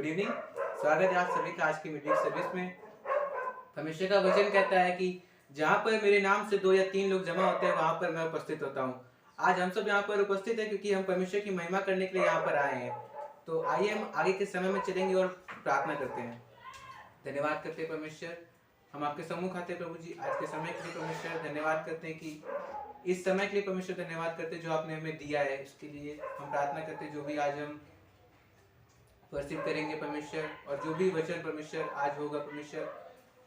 Good evening. स्वागत है आप सभी का आज की मीटिंग सर्विस में। परमेश्वर का वचन कहता है कि जहाँ पर मेरे नाम से 2 या 3 लोग जमा होते हैं वहाँ पर मैं उपस्थित होता हूँ। आज हम सब यहाँ पर उपस्थित हैं क्योंकि हम परमेश्वर की महिमा करने के लिए यहाँ पर आए हैं। तो आइए हम आगे के समय में चलेंगे और प्रार्थना करते हैं। धन्यवाद करते हैं परमेश्वर, हम आपके सम्मुख आते हैं प्रभु जी। आज के समय के लिए परमेश्वर धन्यवाद करते हैं कि इस समय के लिए परमेश्वर धन्यवाद करते हैं जो आपने हमें दिया है। इसके लिए हम प्रार्थना करते हैं जो भी आज हम वर्शिप करेंगे परमेश्वर, और जो भी वचन परमेश्वर आज होगा परमेश्वर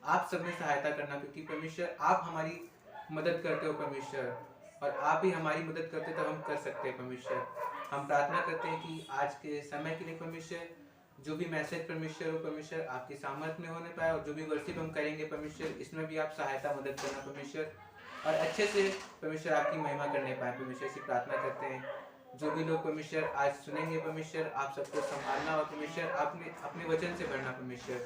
आप सब में सहायता करना, क्योंकि परमेश्वर आप हमारी मदद करते हो परमेश्वर, और आप ही हमारी मदद करते तो हम कर सकते हैं परमेश्वर। हम प्रार्थना करते हैं कि आज के समय के लिए परमेश्वर जो भी मैसेज परमेश्वर हो परमेश्वर आपकी सामर्थ में होने पाए, और जो भी वर्शिप हम करेंगे परमेश्वर इसमें भी आप सहायता मदद करना परमेश्वर, और अच्छे से परमेश्वर आपकी महिमा करने पाए परमेश्वर। से प्रार्थना करते हैं जो भी लोग परमेश्वर आज सुनेंगे परमेश्वर आप सबको संभालना, और परमेश्वर आपने अपने वचन से भरना परमेश्वर,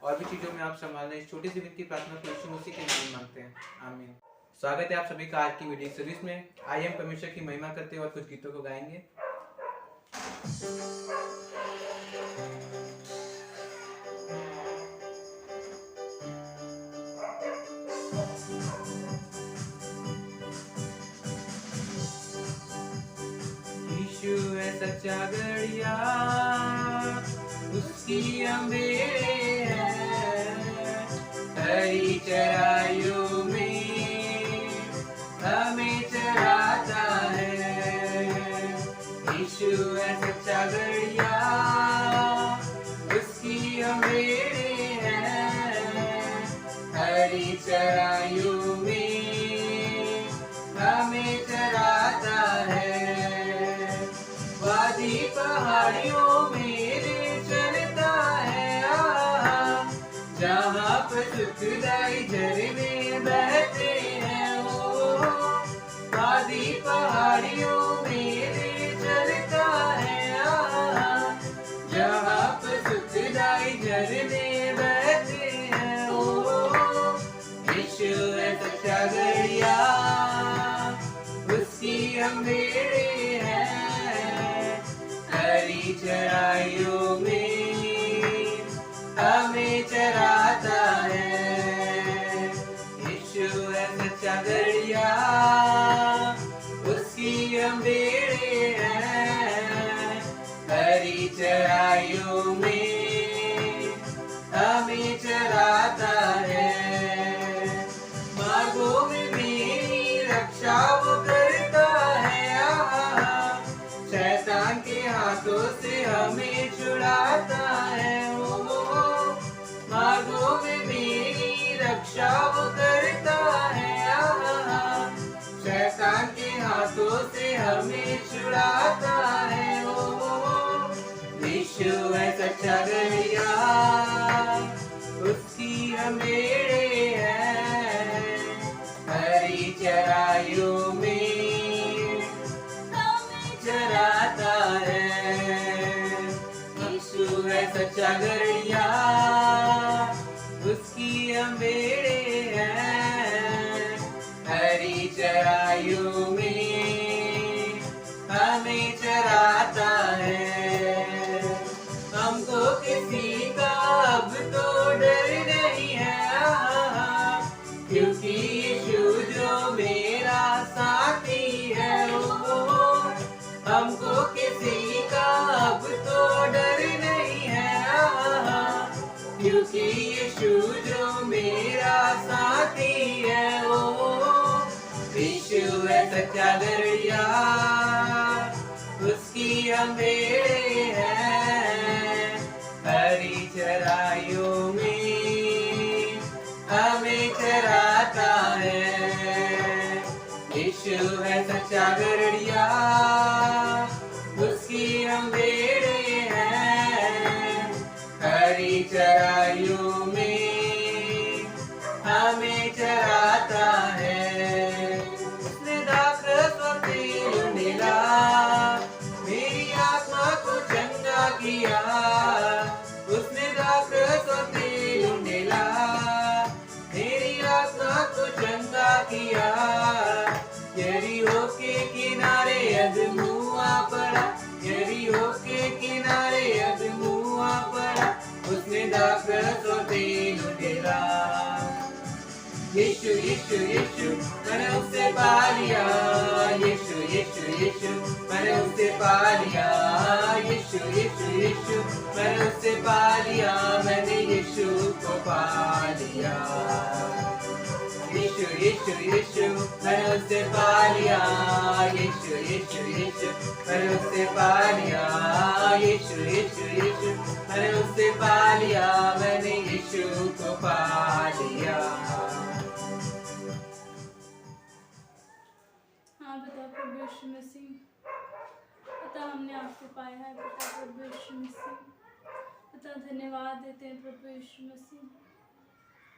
और भी चीजों में आप संभालना। इस छोटी सी विनती प्रार्थना को यीशु मसीह के नाम में मांगते हैं, आमीन। स्वागत है आप सभी का आज की मीटिंग सर्विस में। आइए हम परमेश्वर की महिमा करते हैं और कुछ गीतों को गाएंगे। यीशु है सच्चा गड़िया, उसकी अंधेरे हैं, हरी चराइयों में हमें चराता है। यीशु है सच्चा गड़िया, उसकी अंधेरे हैं, हरी चराइयों में हमें चराता है। वादी पहाड़ियों में चलता है जहाँ पर सुखदाई झरने बहते हैं वो। वादी पहाड़ियों में चलता है जहाँ पर सुखदाई झरने बहते हैं वो। यीशु है सच्चा गड़िया, उसकी अंधेरे चराइयों में हमें चराता है। यीशु है सच्चा गड़िया, उसकी अंधेरे हैं, हरी चराइयों में हमें चराता है। मार्गों में मेरी रक्षा वो करता है, शैतान के हाथों से हमें छुड़ाता है वो। मार्गों में मेरी रक्षा वो करता है, शैतान के हाथों से हमें छुड़ाता है वो। यीशु है सच्चा गड़िया, उसकी अंधेरे हैं, हरी चराइयों में चराता है। यीशु है सच्चा गड़िया, उसकी अंधेरे हैं, हरी चराइयों में हमें चराता है। हमको किसी का अब तो डर नहीं है, क्योंकि यीशु जो मेरा साथी है वो। हमको किसी का अब तो डर नहीं है, क्योंकि यीशु जो मेरा साथी है वो। यीशु है सच्चा गड़िया, उसकी अंधेरे हैं, हरी चराइयों में हमें चराता है। यीशु है सच्चा गड़िया, उसकी अंधेरे हैं, हरी चराइयों में हमें चराता है। उसने दाखरस और तेल मिला, मेरी आत्मा को चंगा किया। उसने दाखरस और तेल मिला, मेरी आत्मा को चंगा किया। यरीहो के किनारे अदमुआ पड़ा, यरीहो के किनारे अदमुआ पड़ा। प्रस्तुति लुटेरा। यीशु यीशु यीशु मैंने उसे पा लिया, यीशु यीशु यीशु मैंने उसे पा लिया, यीशु यीशु यीशु मैंने उसे पा लिया, मैंने यीशु को पा लिया। यीशु यीशु यीशु मैंने उसे पा लिया, यीशु यीशु यीशु मैंने उसे पा लिया, यीशु यीशु यीशु मैंने उसे पा लिया, मैंने यीशु को पा लिया। हाँ पिता प्रभु यीशु मसीह, पिता हमने आपको पाया है पिता प्रभु यीशु मसीह। पिता धन्यवाद देते हैं प्रभु यीशु मसीह।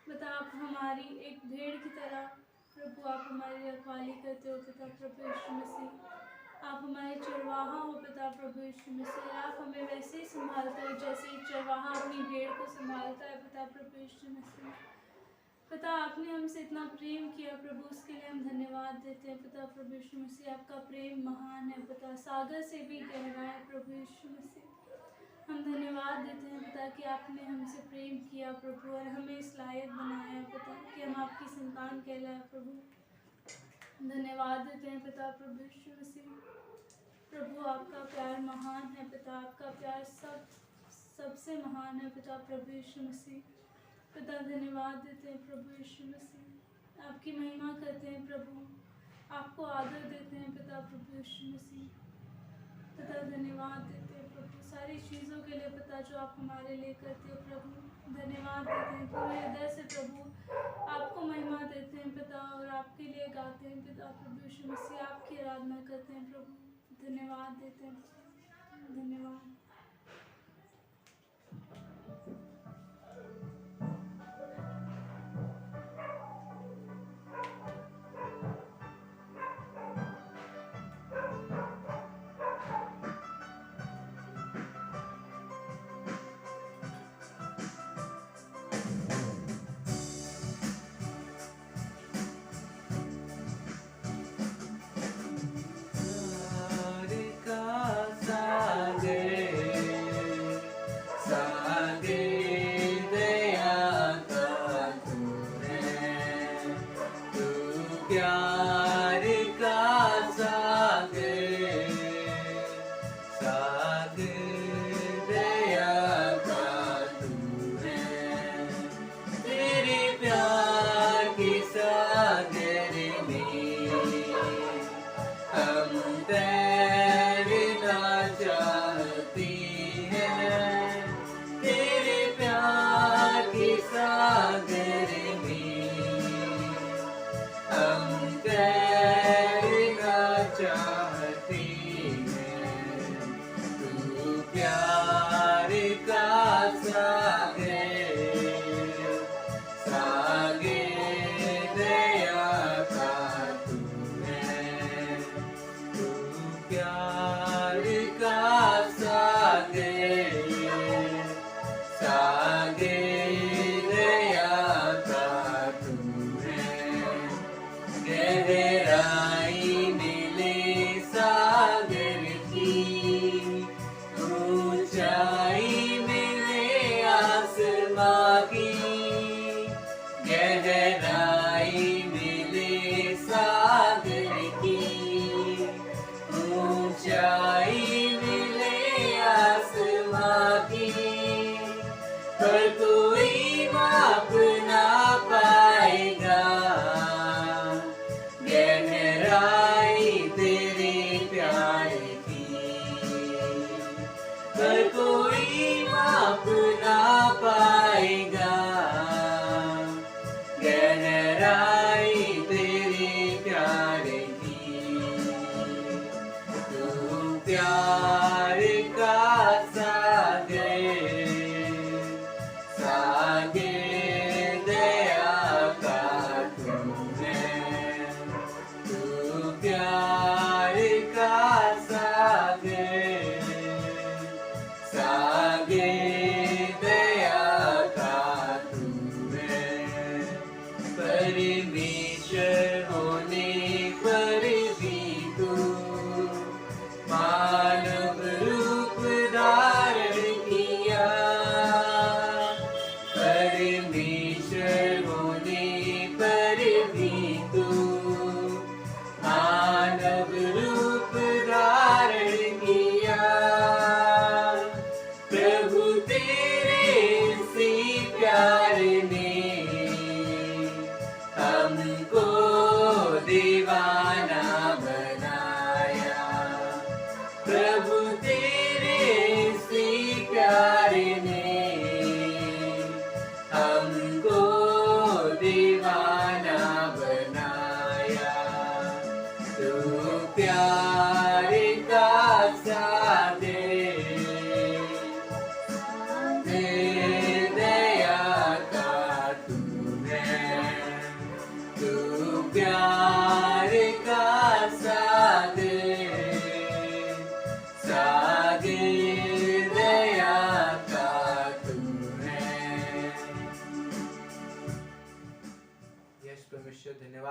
पिता आप हमारी एक भेड़ की तरह प्रभु आप हमारी रखवाली करते हो पिता प्रभु यीशु मसीह। आप हमारे चरवाहा हो पिता प्रभु यीशु मसीह। आप हमें वैसे ही संभालते हो जैसे एक चरवाहा अपनी भेड़ को संभालता है पिता प्रभु यीशु मसीह। पिता आपने हमसे इतना प्रेम किया प्रभु, उसके लिए हम धन्यवाद देते हैं पिता प्रभु यीशु मसीह। आपका प्रेम महान है पिता, सागर से भी गहरा है प्रभु यीशु मसीह। हम धन्यवाद देते हैं पिता कि आपने हमसे प्रेम किया प्रभु और हमें इस लायक बनाया पिता कि हम आपकी संतान कहलाए प्रभु। धन्यवाद देते हैं पिता प्रभु यीशु मसीह। प्रभु आपका प्यार महान है पिता, आपका प्यार सबसे महान है पिता प्रभु यीशु मसीह। पिता धन्यवाद देते हैं प्रभु यीशु मसीह, आपकी महिमा करते हैं प्रभु, आपको आदर देते हैं पिता प्रभु यीशु मसीह। पिता धन्यवाद देते हैं प्रभु सारी चीज़ों के लिए पिता जो आप हमारे लिए करते हो प्रभु। धन्यवाद देते हैं पूरे हृदय से प्रभु, आपको महिमा देते हैं पिता और आपके लिए गाते हैं पिता प्रभु यीशु मसीह, आपकी आराधना करते हैं प्रभु। धन्यवाद देते हैं, धन्यवाद। प्यार का सागर, सागर दया का तू है। तेरे प्यार के सागर में हम तैरना चाहते हैं। तेरे प्यार के सागर में हम तैरना चाहते हैं। तू प्यार का सागर, सागर दया का तू है। तू प्यार का सागर, सागर दया का तू है। गहराई मिले सागर की, ऊंचाई मिले आसमां की। गहराई मिले सागर की, ऊंचाई मिले आसमां की। पर कोई माप ना पाएगा गहराई तेरे प्यार की। पर कोई माप ना पाएगा गहराई तेरे प्यार की। तू प्यार का सागर, सागर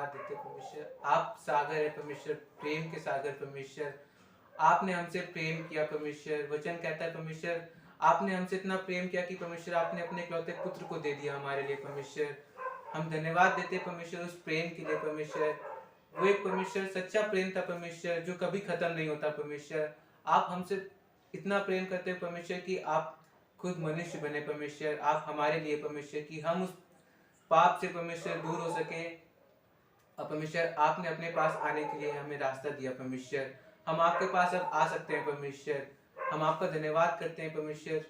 धन्यवाद देते हैं परमेश्वर। आप सागर है परमेश्वर, प्रेम के सागर परमेश्वर। आपने हमसे प्रेम किया परमेश्वर। वचन कहता है परमेश्वर, आपने हमसे इतना प्रेम किया कि परमेश्वर आपने अपने इकलौते पुत्र को दे दिया हमारे लिए परमेश्वर। हम धन्यवाद देते हैं परमेश्वर उस प्रेम के लिए परमेश्वर। वो एक परमेश्वर सच्चा प्रेम था परमेश्वर, जो कभी खत्म नहीं होता परमेश्वर। आप हमसे इतना प्रेम करते हैं परमेश्वर कि आप खुद मनुष्य बने परमेश्वर, आप हमारे लिए परमेश्वर, कि हम उस पाप से परमेश्वर दूर हो सके। और परमेश्वर आपने अपने पास आने के लिए हमें रास्ता दिया परमेश्वर। हम आपके पास अब आ सकते हैं परमेश्वर। हम आपका धन्यवाद करते हैं परमेश्वर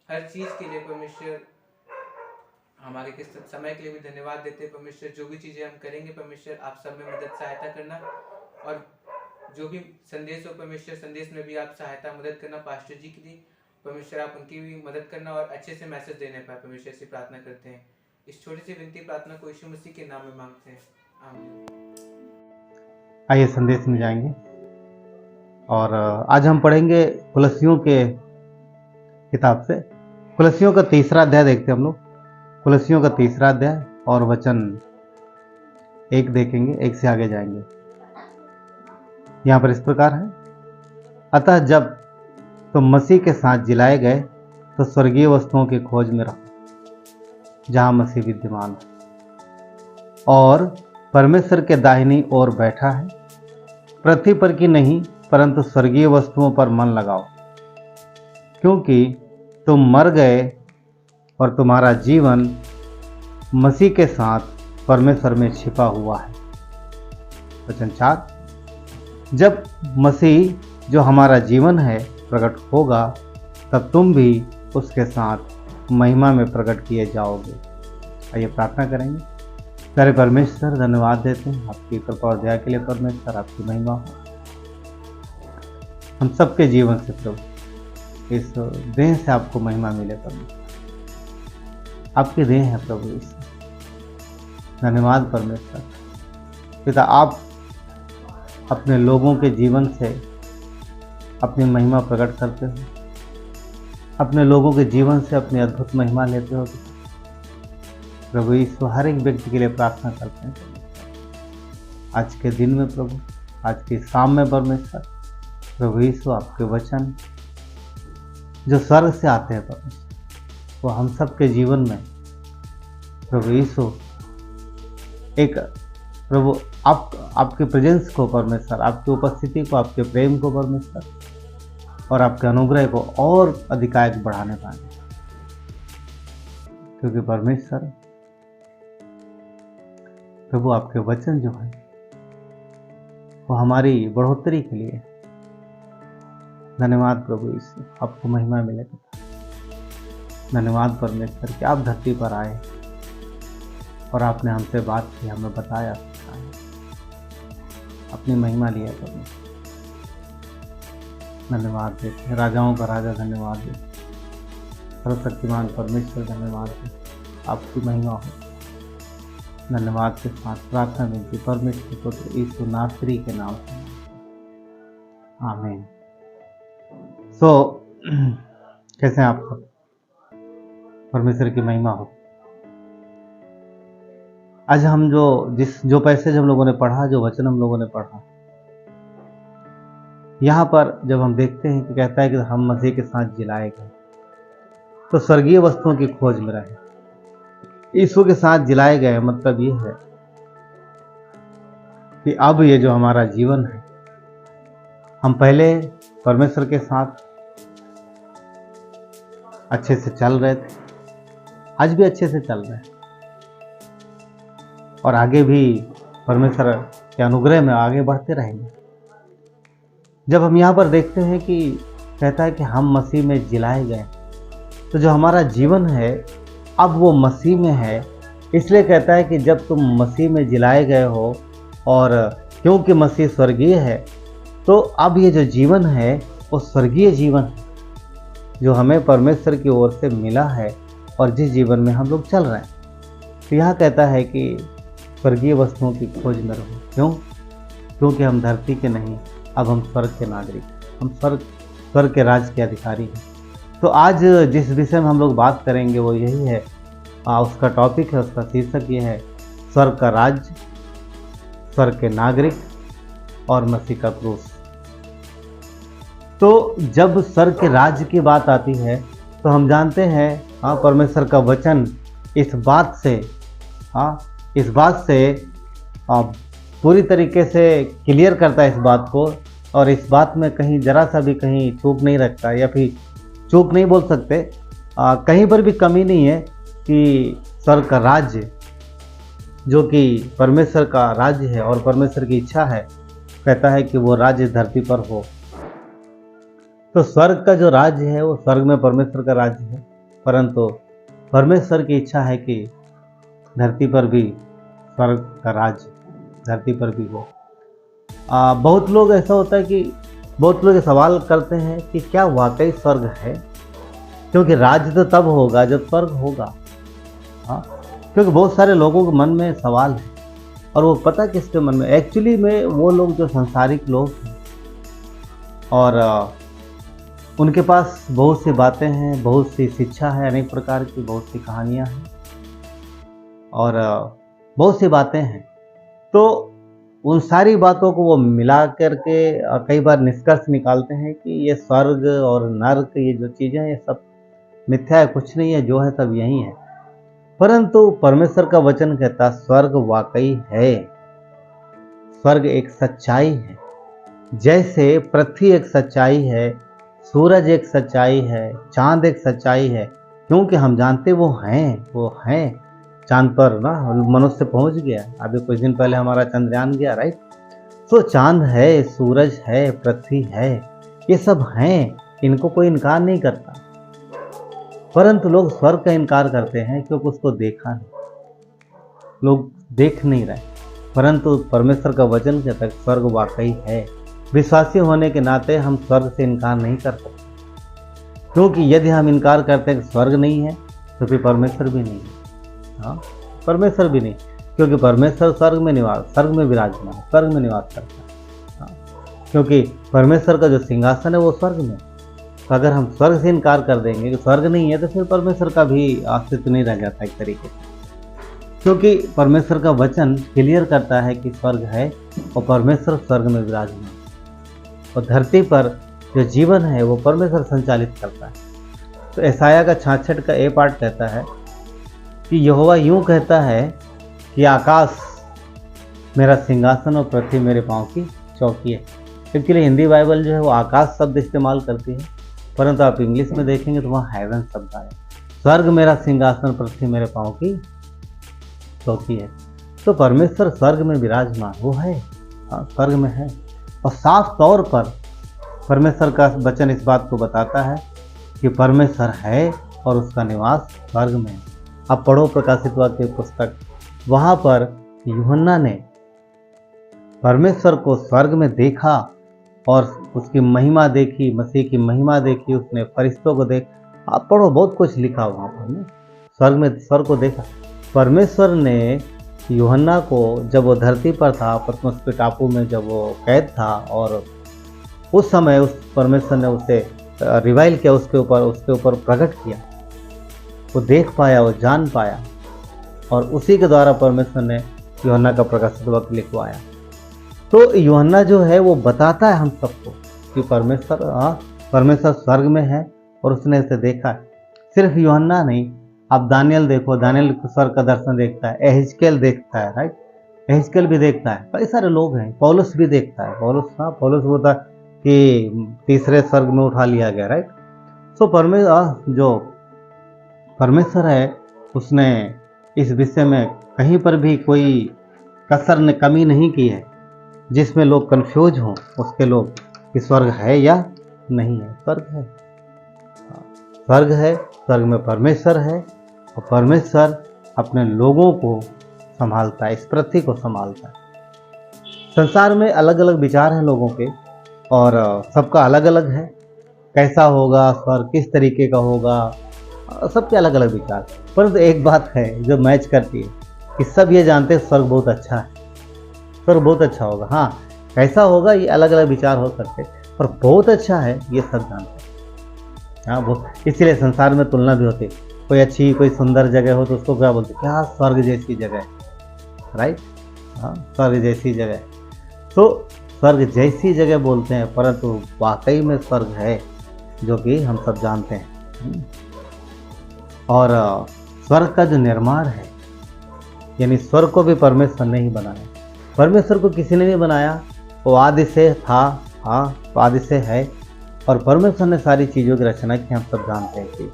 हर चीज़ के लिए परमेश्वर। हमारे के समय के लिए भी धन्यवाद देते हैं परमेश्वर। जो भी चीज़ें हम करेंगे परमेश्वर, आप सब में मदद सहायता करना, और जो भी संदेश हो परमेश्वर, संदेश में भी आप सहायता मदद करना पास्टर जी के लिए परमेश्वर। आप उनकी भी मदद करना और अच्छे से मैसेज देने पाए परमेश्वर से प्रार्थना करते हैं। इस छोटी सी विनती प्रार्थना को यीशु मसीह के नाम में मांगते हैं, आमीन। आइए संदेश में जाएंगे और आज हम पढ़ेंगे कुलस्सियों के किताब से। कुलस्सियों का 3रा अध्याय देखते हैं हम लोग। कुलस्सियों का 3रा अध्याय और वचन 1 देखेंगे, 1 से आगे जाएंगे। यहाँ पर इस प्रकार है, अतः जब तुम मसीह के साथ जिलाए गए तो स्वर्गीय वस्तुओं की खोज में रहो जहाँ मसीह विद्यमान है और परमेश्वर के दाहिनी ओर बैठा है। पृथ्वी पर की नहीं परंतु स्वर्गीय वस्तुओं पर मन लगाओ, क्योंकि तुम मर गए और तुम्हारा जीवन मसीह के साथ परमेश्वर में छिपा हुआ है। वचन 4, जब मसीह जो हमारा जीवन है प्रकट होगा तब तुम भी उसके साथ महिमा में प्रकट किए जाओगे। आइए प्रार्थना करेंगे। प्यारे परमेश्वर, धन्यवाद देते हैं आपकी कृपा और दया के लिए परमेश्वर, आपकी महिमा हो हम सबके जीवन से प्रभु। इस देह से आपको महिमा मिले परमेश्वर, आपकी देह है प्रभु। इस धन्यवाद परमेश्वर। पिता, आप अपने लोगों के जीवन से अपनी महिमा प्रकट करते हो, अपने लोगों के जीवन से अपनी अद्भुत महिमा लेते हो प्रभु। ईश्वर, हर एक व्यक्ति के लिए प्रार्थना करते हैं आज के दिन में प्रभु, आज की शाम में परमेश्वर। प्रभु ईश्वर, आपके वचन जो स्वर्ग से आते हैं परमेश्वर, वो हम सब के जीवन में प्रभु ईश्वर एक प्रभु आपके प्रेजेंस को परमेश्वर, आपकी उपस्थिति को, आपके प्रेम को परमेश्वर, और आपके अनुग्रह को और अधिकाधिक बढ़ाने पाए, क्योंकि परमेश्वर प्रभु आपके वचन जो है वो हमारी बढ़ोतरी के लिए। धन्यवाद प्रभु ईश्वर, आपको महिमा मिले। धन्यवाद परमेश्वर कि आप धरती पर आए और आपने हमसे बात की, हमें बताया, अपनी महिमा लिया परमेश्वर। धन्यवाद देते हैं, राजाओं का राजा धन्यवाद देते, सर्वशक्तिमान परमेश्वर धन्यवाद देते, आपकी महिमा हो। धन्यवाद के साथ प्रार्थना मिलती परमेश्वर पुत्र यीशु नासरी के नाम से, आमीन। कैसे हैं आप सब? परमेश्वर की महिमा हो। आज हम जो पैसेज हम लोगों ने पढ़ा, जो वचन हम लोगों ने पढ़ा, यहाँ पर जब हम देखते हैं कि कहता है कि हम मसीह के साथ जिलाए गए तो स्वर्गीय वस्तुओं की खोज में रहे। यीशु के साथ जिलाए गए मतलब ये है कि अब ये जो हमारा जीवन है, हम पहले परमेश्वर के साथ अच्छे से चल रहे थे, आज भी अच्छे से चल रहे हैं और आगे भी परमेश्वर के अनुग्रह में आगे बढ़ते रहेंगे। जब हम यहाँ पर देखते हैं कि कहता है कि हम मसीह में जिलाए गए, तो जो हमारा जीवन है अब वो मसीह में है। इसलिए कहता है कि जब तुम मसीह में जिलाए गए हो और क्योंकि मसीह स्वर्गीय है, तो अब ये जो जीवन है वो स्वर्गीय जीवन है जो हमें परमेश्वर की ओर से मिला है और जिस जीवन में हम लोग चल रहे हैं। तो यहाँ कहता है कि स्वर्गीय वस्तुओं की खोज में रहो। क्यों? क्योंकि हम धरती के नहीं, अब हम स्वर्ग के नागरिक, हम स्वर्ग के राज के अधिकारी हैं। तो आज जिस विषय में हम लोग बात करेंगे वो यही है, उसका टॉपिक है, उसका शीर्षक ये है, स्वर्ग का राज्य स्वर्ग के नागरिक और मसीह का क्रूस। तो जब स्वर्ग के राज्य की बात आती है तो हम जानते हैं परमेश्वर का वचन इस बात से पूरी तरीके से क्लियर करता है इस बात को, और इस बात में कहीं जरा सा भी कहीं चूक नहीं रखता, या फिर चूक नहीं बोल सकते, कहीं पर भी कमी नहीं है कि स्वर्ग का राज्य जो कि परमेश्वर का राज्य है और परमेश्वर की इच्छा है, कहता है कि वो राज्य धरती पर हो। तो स्वर्ग का जो राज्य है वो स्वर्ग में परमेश्वर का राज्य है, परंतु परमेश्वर की इच्छा है कि धरती पर भी स्वर्ग का राज्य धरती पर भी हो। बहुत लोग ऐसा होता है कि बहुत लोग सवाल करते हैं कि क्या वाकई स्वर्ग है, क्योंकि राज्य तो तब होगा जब स्वर्ग होगा। क्योंकि बहुत सारे लोगों के मन में सवाल है, और वो पता किसके मन में, एक्चुअली में वो लोग जो संसारिक लोग हैं और उनके पास बहुत सी बातें हैं, बहुत सी शिक्षा है, अनेक प्रकार की बहुत सी कहानियां हैं और बहुत सी बातें हैं। तो उन सारी बातों को वो मिला करके कई बार निष्कर्ष निकालते हैं कि ये स्वर्ग और नर्क, ये जो चीज़ें हैं ये सब मिथ्या है, कुछ नहीं है, जो है सब यही है। परंतु परमेश्वर का वचन कहता स्वर्ग वाकई है, स्वर्ग एक सच्चाई है। जैसे पृथ्वी एक सच्चाई है, सूरज एक सच्चाई है, चांद एक सच्चाई है, क्योंकि हम जानते वो हैं। चांद पर ना मनुष्य पहुंच गया, अभी कुछ दिन पहले हमारा चंद्रयान गया, राइट। तो चांद है, सूरज है, पृथ्वी है, ये सब हैं, इनको कोई इनकार नहीं करता। परंतु लोग स्वर्ग का इनकार करते हैं क्योंकि उसको देखा नहीं, लोग देख नहीं रहे। परंतु परमेश्वर का वचन कहता है स्वर्ग वाकई है। विश्वासी होने के नाते हम स्वर्ग से इनकार नहीं कर सकते, क्योंकि यदि हम इनकार करते हैं कि स्वर्ग नहीं है तो फिर परमेश्वर भी नहीं है। परमेश्वर भी नहीं, क्योंकि परमेश्वर स्वर्ग में विराजमान है, स्वर्ग में निवास करता है। क्योंकि परमेश्वर का जो सिंहासन है वो स्वर्ग में। तो अगर हम स्वर्ग से इनकार कर देंगे कि स्वर्ग नहीं है तो फिर परमेश्वर का भी अस्तित्व नहीं रह जाता एक तरीके से, क्योंकि परमेश्वर का वचन क्लियर करता है कि स्वर्ग है और परमेश्वर स्वर्ग में विराजमान है, और धरती पर जो जीवन है वो परमेश्वर संचालित करता है। तो यशायाह का 66 का ए पार्ट कहता है कि यहोवा यूं कहता है कि आकाश मेरा सिंहासन और पृथ्वी मेरे पांव की चौकी है। एक्चुअली हिंदी बाइबल जो है वो आकाश शब्द इस्तेमाल करती है, परंतु आप इंग्लिश में देखेंगे तो वहाँ हेवन शब्द आया। स्वर्ग मेरा सिंहासन, पृथ्वी मेरे पांव की चौकी है। तो परमेश्वर स्वर्ग में विराजमान वो है, स्वर्ग में है। और साफ तौर पर परमेश्वर का वचन इस बात को बताता है कि परमेश्वर है और उसका निवास स्वर्ग में है। आप पढ़ो प्रकाशित वाक्य पुस्तक, वहाँ पर यूहन्ना ने परमेश्वर को स्वर्ग में देखा और उसकी महिमा देखी, मसीह की महिमा देखी, उसने फरिश्तों को देखा। आप पढ़ो, बहुत कुछ लिखा वहाँ पर, स्वर्ग को देखा। परमेश्वर ने यूहन्ना को जब वो धरती पर था, पतमस के टापू में जब वो कैद था, और उस समय उस परमेश्वर ने उसे रिवाइल किया, उसके ऊपर प्रकट किया, वो देख पाया, वो जान पाया, और उसी के द्वारा परमेश्वर ने यूहन्ना का प्रकाशित वाक्य लिखवाया। तो यूहन्ना जो है वो बताता है हम सबको कि परमेश्वर स्वर्ग में है और उसने इसे देखा है। सिर्फ यूहन्ना नहीं, आप दानियल देखो, दानियल स्वर्ग का दर्शन देखता है, एहेजकेल देखता है, राइट, एहेजकेल भी देखता है, कई सारे लोग हैं, पौलुस भी देखता है, पौलुस बोलता कि तीसरे स्वर्ग में उठा लिया गया, राइट। सो परमेश्वर है उसने इस विषय में कहीं पर भी कोई कसर ने कमी नहीं की है जिसमें लोग कंफ्यूज हों उसके लोग कि स्वर्ग है या नहीं है। स्वर्ग है, स्वर्ग है, स्वर्ग में परमेश्वर है, और परमेश्वर अपने लोगों को संभालता है, इस पृथ्वी को संभालता है। संसार में अलग अलग विचार हैं लोगों के, और सबका अलग अलग है, कैसा होगा स्वर्ग, किस तरीके का होगा, सबके अलग अलग विचार। परंतु एक बात है जो मैच करती है कि सब ये जानते हैं स्वर्ग बहुत अच्छा है, स्वर्ग बहुत अच्छा होगा। हाँ, कैसा होगा ये अलग अलग विचार हो सकते, पर बहुत अच्छा है ये सब जानते हैं। हाँ, वो इसीलिए संसार में तुलना भी होती है, कोई अच्छी कोई सुंदर जगह हो तो उसको क्या बोलते, क्या स्वर्ग जैसी जगह है, राइट। हाँ, स्वर्ग जैसी जगह। तो स्वर्ग जैसी जगह बोलते हैं, परंतु वाकई में स्वर्ग है, जो कि हम सब जानते हैं। और स्वर्ग का जो निर्माण है, यानी स्वर्ग को भी परमेश्वर ने ही बनाया। परमेश्वर को किसी ने नहीं बनाया, वो आदि से था, हाँ, वो आदि से है, और परमेश्वर ने सारी चीज़ों की रचना की, हम सब जानते हैं कि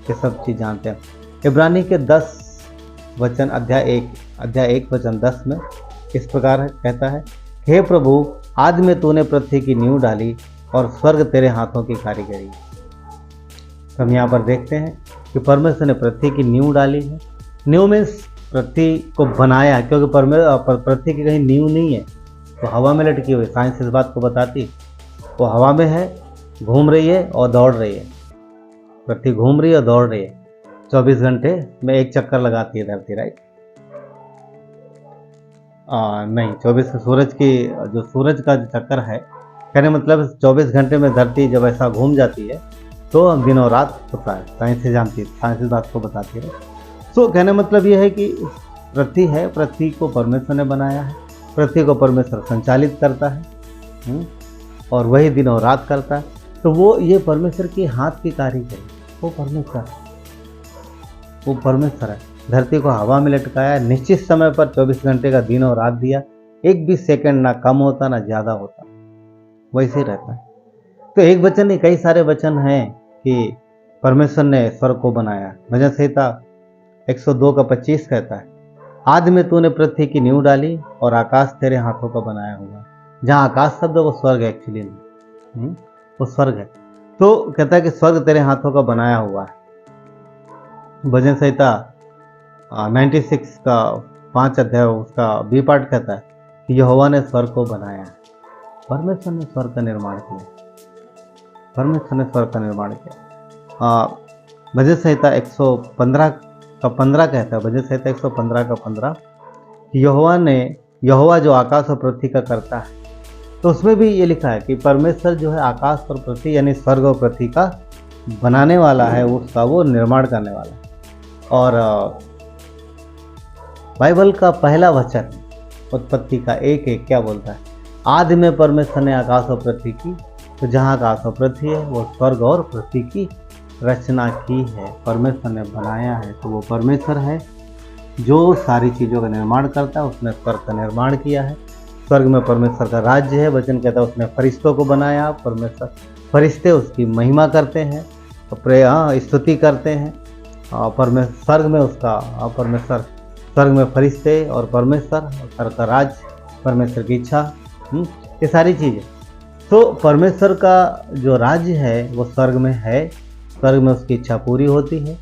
ये सब चीज़ जानते हैं। इब्रानी के 10 वचन अध्याय 1 वचन 10 में इस प्रकार कहता है, हे प्रभु, आदि में तूने पृथ्वी की नींव डाली और स्वर्ग तेरे हाथों की कारीगरी। तो हम यहाँ पर देखते हैं कि परमेश्वर ने पृथ्वी की नींव डाली है। नींव मीन्स पृथ्वी को बनाया, क्योंकि पृथ्वी की कहीं नींव नहीं है, तो हवा में लटकी हुई। साइंस इस बात को बताती, वो हवा में है, घूम रही है और दौड़ रही है। पृथ्वी घूम रही है और दौड़ रही है, 24 घंटे में एक चक्कर लगाती है धरती, राइट? नहीं, 24 सूरज का जो चक्कर है, कहने मतलब 24 घंटे में धरती जब ऐसा घूम जाती है तो दिन और रात होता है। साइंस से जानती है, साइंस इस बात को बताती है। तो कहने मतलब ये है कि पृथ्वी है, पृथ्वी को परमेश्वर ने बनाया है, पृथ्वी को परमेश्वर संचालित करता है, और वही दिन और रात करता है। तो वो ये परमेश्वर के हाथ की कारीगरी, वो परमेश्वर है। धरती को हवा में लटकाया, निश्चित समय पर 24 घंटे का दिन और रात दिया, एक भी सेकंड ना कम होता ना ज़्यादा होता, वैसे ही रहता है। तो एक वचन नहीं, कई सारे वचन हैं कि परमेश्वर ने स्वर्ग को बनाया। भजन संहिता 102:25 कहता है, आदि में तूने पृथ्वी की नींव डाली और आकाश तेरे हाथों का बनाया हुआ। जहाँ आकाश शब्द है वो स्वर्ग है, एक्चुअली में वो स्वर्ग है। तो कहता है कि स्वर्ग तेरे हाथों का बनाया हुआ है। भजन संहिता 96 का 5 अध्याय उसका बी पार्ट कहता है कि यहोवा ने स्वर्ग को बनाया है। परमेश्वर ने स्वर्ग का निर्माण किया, परमेश्वर ने स्वर्ग का निर्माण किया। भजन संहिता 115 का 15 कहता है, भजन संहिता 115 का 15, यहोवा जो आकाश और पृथ्वी का करता है। तो उसमें भी ये लिखा है कि परमेश्वर जो है आकाश और पृथ्वी यानी स्वर्ग और पृथ्वी का बनाने वाला है, उसका वो निर्माण करने वाला है। और बाइबल का पहला वचन उत्पत्ति का 1:1 क्या बोलता है? आदि में परमेश्वर ने आकाश और पृथ्वी की। तो जहाँ आकाश और पृथ्वी है वो स्वर्ग और पृथ्वी की रचना की है, परमेश्वर ने बनाया है। तो वो परमेश्वर है जो सारी चीज़ों का निर्माण करता है, उसने स्वर्ग का निर्माण किया है। स्वर्ग में परमेश्वर का राज्य है। वचन कहता है उसने फरिश्तों को बनाया, परमेश्वर फरिश्ते उसकी महिमा करते हैं, स्तुति करते हैं। स्वर्ग में परमेश्वर, स्वर्ग में फरिश्ते और परमेश्वर, स्वर्ग का राज, परमेश्वर की इच्छा, ये सारी चीज़ें। तो परमेश्वर का जो राज्य है वो स्वर्ग में है, स्वर्ग में उसकी इच्छा पूरी होती है,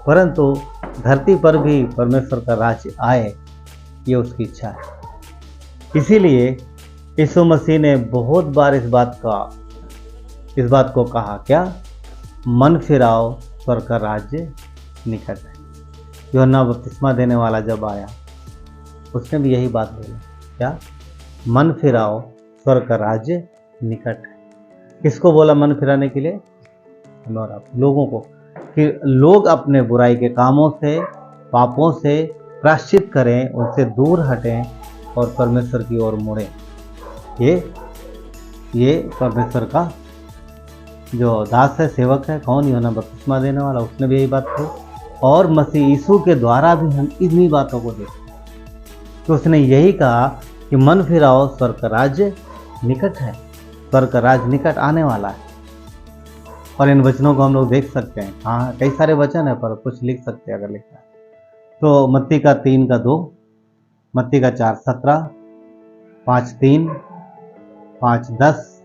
परंतु धरती पर भी परमेश्वर का राज्य आए, ये उसकी इच्छा है। इसीलिए यीशु मसीह ने बहुत बार इस बात को कहा, क्या? मन फिराओ, स्वर्ग का राज्य निकट है। यूहन्ना बपतिस्मा देने वाला जब आया उसने भी यही बात बोली, क्या? मन फिराओ, स्वर्ग का राज्य निकट है। किसको बोला मन फिराने के लिए? हम और आप लोगों को, कि लोग अपने बुराई के कामों से, पापों से प्रायश्चित करें, उनसे दूर हटें और परमेश्वर की ओर मुड़ें। ये परमेश्वर का जो दास है, सेवक है, कौन? यूहन्ना बपतिस्मा देने वाला, उसने भी यही बात कही। और मसीह यीशु के द्वारा भी हम इन्हीं बातों को देखते हैं। तो उसने यही कहा कि मन फिराओ, स्वर्ग का राज्य निकट है, स्वर्ग का राज्य निकट आने वाला है। और इन वचनों को हम लोग देख सकते हैं। हाँ, कई सारे वचन है पर कुछ लिख सकते हैं अगर लिखना है तो। मत्ती का 3:2, मत्ती का 4:17, 5:3, 5:10,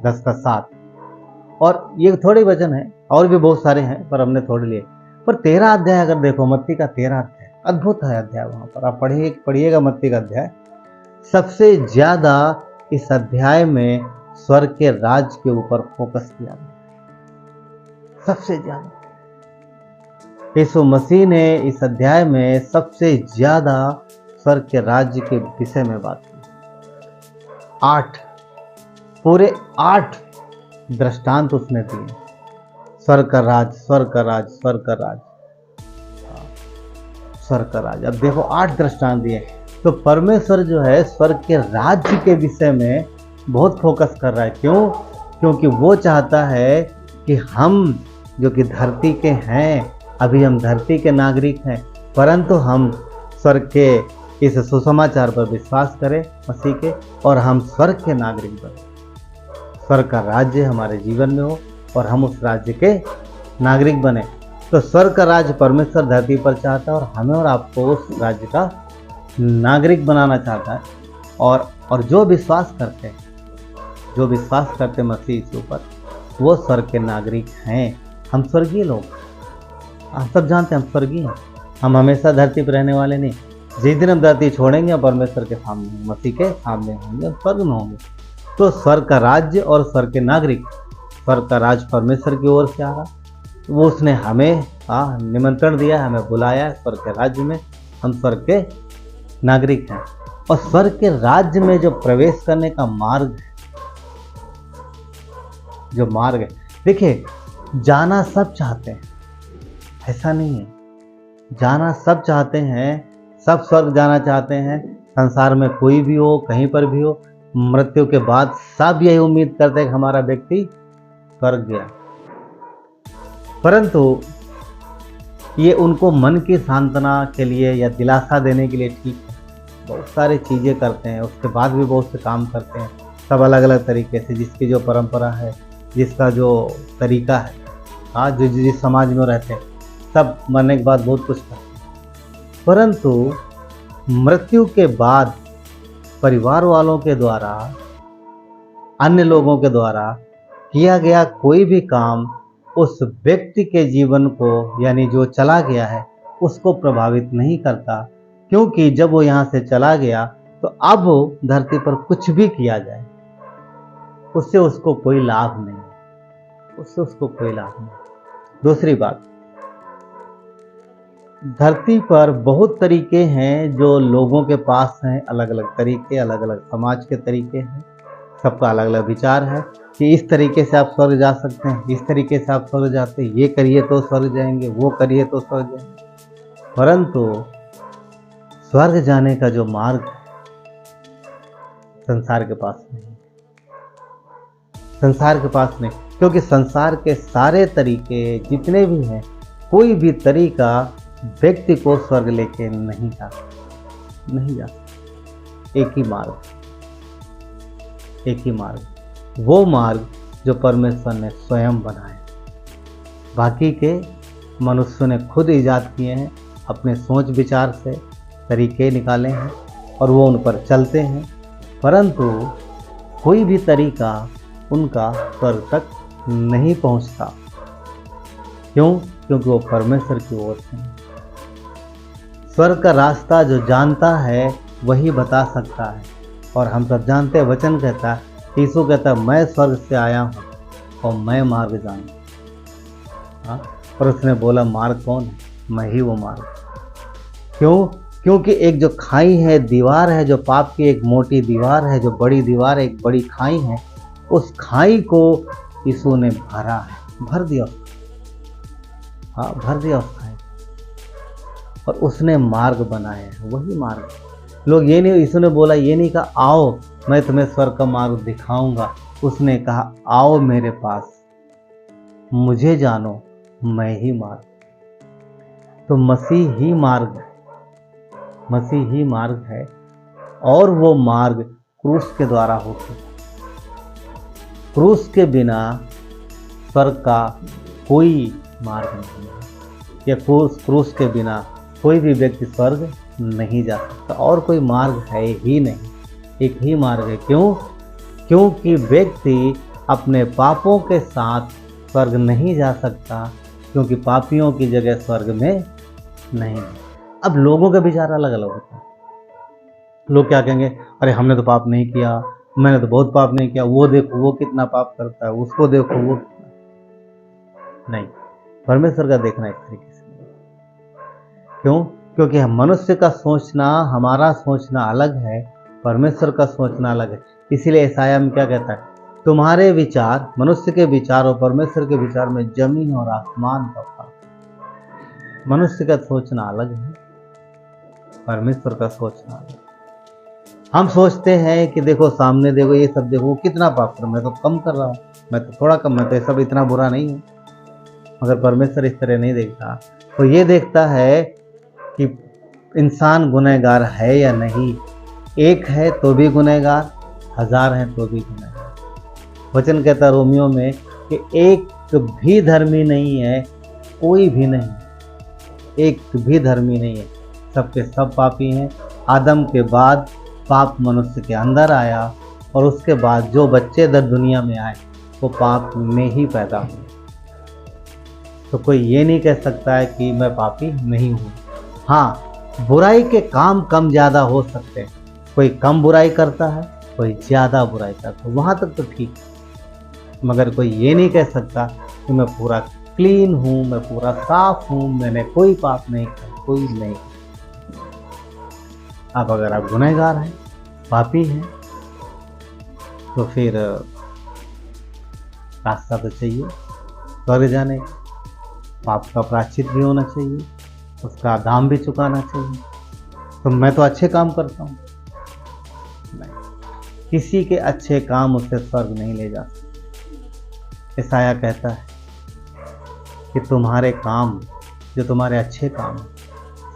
10:7, और ये थोड़े वचन हैं, और भी बहुत सारे हैं पर हमने थोड़े लिए। पर 13 अध्याय अगर देखो, मत्ती का 13 अध्याय अद्भुत है अध्याय। वहाँ पर आप पढ़िएगा मत्ती का अध्याय। सबसे ज़्यादा इस अध्याय में स्वर्ग के राज्य के ऊपर फोकस किया गया, सबसे ज्यादा। यीशु मसीह ने इस अध्याय में सबसे ज्यादा स्वर्ग के राज्य के विषय में बात की। पूरे 8 दृष्टांत उसने दिए। स्वर्ग का राज, स्वर्ग का राज, स्वर्ग का राज, स्वर्ग का राज। अब देखो 8 दृष्टांत दिए। तो परमेश्वर जो है स्वर्ग के राज्य के विषय में बहुत फोकस कर रहा है। क्यों? क्योंकि वो चाहता है कि हम जो कि धरती के हैं, अभी हम धरती के नागरिक हैं, परंतु हम स्वर्ग के इस सुसमाचार पर विश्वास करें मसीह के, और हम स्वर्ग के नागरिक बने, स्वर्ग का राज्य हमारे जीवन में हो और हम उस राज्य के नागरिक बने। तो स्वर्ग का राज्य परमेश्वर धरती पर चाहता है और हमें और आपको उस राज्य का नागरिक बनाना चाहता है। और जो विश्वास करते हैं, जो विश्वास करते हैं मसीह यीशु पर, वो स्वर्ग के नागरिक हैं। हम स्वर्गीय लोग, हम सब जानते हैं हम स्वर्गीय हैं। हम हमेशा धरती पर रहने वाले नहीं। जिस दिन हम धरती छोड़ेंगे हम परमेश्वर के सामने, मसीह के सामने होंगे, स्वर्ग में होंगे। तो स्वर्ग का राज्य और स्वर्ग के नागरिक, स्वर्ग का राज्य परमेश्वर की ओर से आ रहा, वो उसने हमें निमंत्रण दिया, हमें बुलाया स्वर्ग के राज्य में। हम स्वर्ग के नागरिक हैं और स्वर्ग के राज्य में जो प्रवेश करने का मार्ग है, जो मार्ग है, देखिए जाना सब चाहते हैं, ऐसा नहीं है। जाना सब चाहते हैं, सब स्वर्ग जाना चाहते हैं। संसार में कोई भी हो, कहीं पर भी हो, मृत्यु के बाद सब यही उम्मीद करते हैं कि हमारा व्यक्ति स्वर्ग गया। परंतु ये उनको मन की सांत्वना के लिए या दिलासा देने के लिए ठीक है। बहुत सारी चीज़ें करते हैं, उसके बाद भी बहुत से काम करते हैं, सब अलग अलग तरीके से, जिसकी जो परंपरा है, जिसका जो तरीका है, जो जिस समाज में रहते हैं, सब मरने के बाद बहुत कुछ करते हैं। परंतु मृत्यु के बाद परिवार वालों के द्वारा, अन्य लोगों के द्वारा किया गया कोई भी काम उस व्यक्ति के जीवन को, यानी जो चला गया है, उसको प्रभावित नहीं करता। क्योंकि जब वो यहाँ से चला गया तो अब धरती पर कुछ भी किया जाए उससे उसको कोई लाभ नहीं, उससे उसको कोई लाभ नहीं। दूसरी बात, धरती पर बहुत तरीके हैं जो लोगों के पास हैं, अलग अलग तरीके, अलग अलग समाज के तरीके हैं, सबका अलग अलग विचार है कि इस तरीके से आप स्वर्ग जा सकते हैं, इस तरीके से आप स्वर्ग जाते हैं, ये करिए तो स्वर्ग जाएंगे, वो करिए तो स्वर्ग जाएंगे। परंतु स्वर्ग जाने का जो मार्ग है संसार के पास नहीं, संसार के पास नहीं। क्योंकि संसार के सारे तरीके जितने भी हैं, कोई भी तरीका व्यक्ति को स्वर्ग लेके नहीं जा सकता। एक ही मार्ग, एक ही मार्ग, वो मार्ग जो परमेश्वर ने स्वयं बनाया। बाकी के मनुष्यों ने खुद इजाद किए हैं, अपने सोच विचार से तरीके निकाले हैं और वो उन पर चलते हैं, परंतु कोई भी तरीका उनका स्वर्ग तक नहीं पहुंचता। क्यों? क्योंकि वो परमेश्वर की ओर से हैं। स्वर्ग का रास्ता जो जानता है वही बता सकता है। और हम सब जानते हैं, वचन कहता है, यीशु कहता है, मैं स्वर्ग से आया हूँ और मैं मार्ग जानता। और उसने बोला मार्ग कौन है? मैं ही वो मार्ग। क्यों? क्योंकि एक जो खाई है, दीवार है, जो पाप की एक मोटी दीवार है, जो बड़ी दीवार है, एक बड़ी खाई है, उस खाई को यीशु ने भरा है, भर दिया, भर दिया उस खाई, और उसने मार्ग बनाया है, वही मार्ग। लोग ये नहीं, यीशु ने बोला, ये नहीं कहा आओ मैं तुम्हें स्वर्ग का मार्ग दिखाऊंगा, उसने कहा आओ मेरे पास, मुझे जानो, मैं ही मार्ग। तो मसीह ही मार्ग है, मसीह ही मार्ग है, और वो मार्ग क्रूस के द्वारा होती है। क्रूस के बिना स्वर्ग का कोई मार्ग नहीं है, या क्रूस के बिना कोई भी व्यक्ति स्वर्ग नहीं जा सकता, और कोई मार्ग है ही नहीं, एक ही मार्ग है। क्यों? क्योंकि व्यक्ति अपने पापों के साथ स्वर्ग नहीं जा सकता, क्योंकि पापियों की जगह स्वर्ग में नहीं है। अब लोगों का विचार अलग अलग होता है। लोग क्या कहेंगे, अरे हमने तो पाप नहीं किया, मैंने तो बहुत पाप नहीं किया, वो देखो वो कितना पाप करता है, उसको देखो वो कितना। नहीं, परमेश्वर का देखना इस तरीके से। क्यों? क्योंकि मनुष्य का सोचना, हमारा सोचना अलग है, परमेश्वर का सोचना अलग है। इसीलिए यशायाह में क्या कहता है, तुम्हारे विचार, मनुष्य के विचार और परमेश्वर के विचार में जमीन और आसमान का फर्क। मनुष्य का सोचना अलग है, परमेश्वर का सोचना अलग है। हम सोचते हैं कि देखो सामने देखो, ये सब देखो, वो कितना पाप कर, मैं तो कम कर रहा हूँ, मैं तो थोड़ा कम, मैं तो ये सब इतना बुरा नहीं हूँ। मगर परमेश्वर इस तरह नहीं देखता। वो ये देखता है कि इंसान गुनहगार है या नहीं। एक है तो भी गुनहगार, 1000 हैं तो भी गुनहगार। वचन कहता रोमियो में कि एक भी धर्मी नहीं है, कोई भी नहीं, एक भी धर्मी नहीं है, सबके सब पापी हैं। आदम के बाद पाप मनुष्य के अंदर आया और उसके बाद जो बच्चे दर दुनिया में आए वो पाप में ही पैदा हुए। तो कोई ये नहीं कह सकता है कि मैं पापी नहीं हूँ। हाँ, बुराई के काम कम ज़्यादा हो सकते हैं, कोई कम बुराई करता है, कोई ज़्यादा बुराई करता है, वहाँ तक तो ठीक है। मगर कोई ये नहीं कह सकता कि मैं पूरा क्लीन हूँ, मैं पूरा साफ हूँ, मैंने कोई पाप नहीं किया, कोई नहीं। अब अगर आप गुनहगार हैं, पापी हैं, तो फिर रास्ता तो चाहिए स्वर्ग जाने का। पाप का प्रायश्चित भी होना चाहिए, उसका दाम भी चुकाना चाहिए। तो मैं तो अच्छे काम करता हूँ, नहीं, किसी के अच्छे काम उसे स्वर्ग नहीं ले जा सकते। यशायाह कहता है कि तुम्हारे काम, जो तुम्हारे अच्छे काम,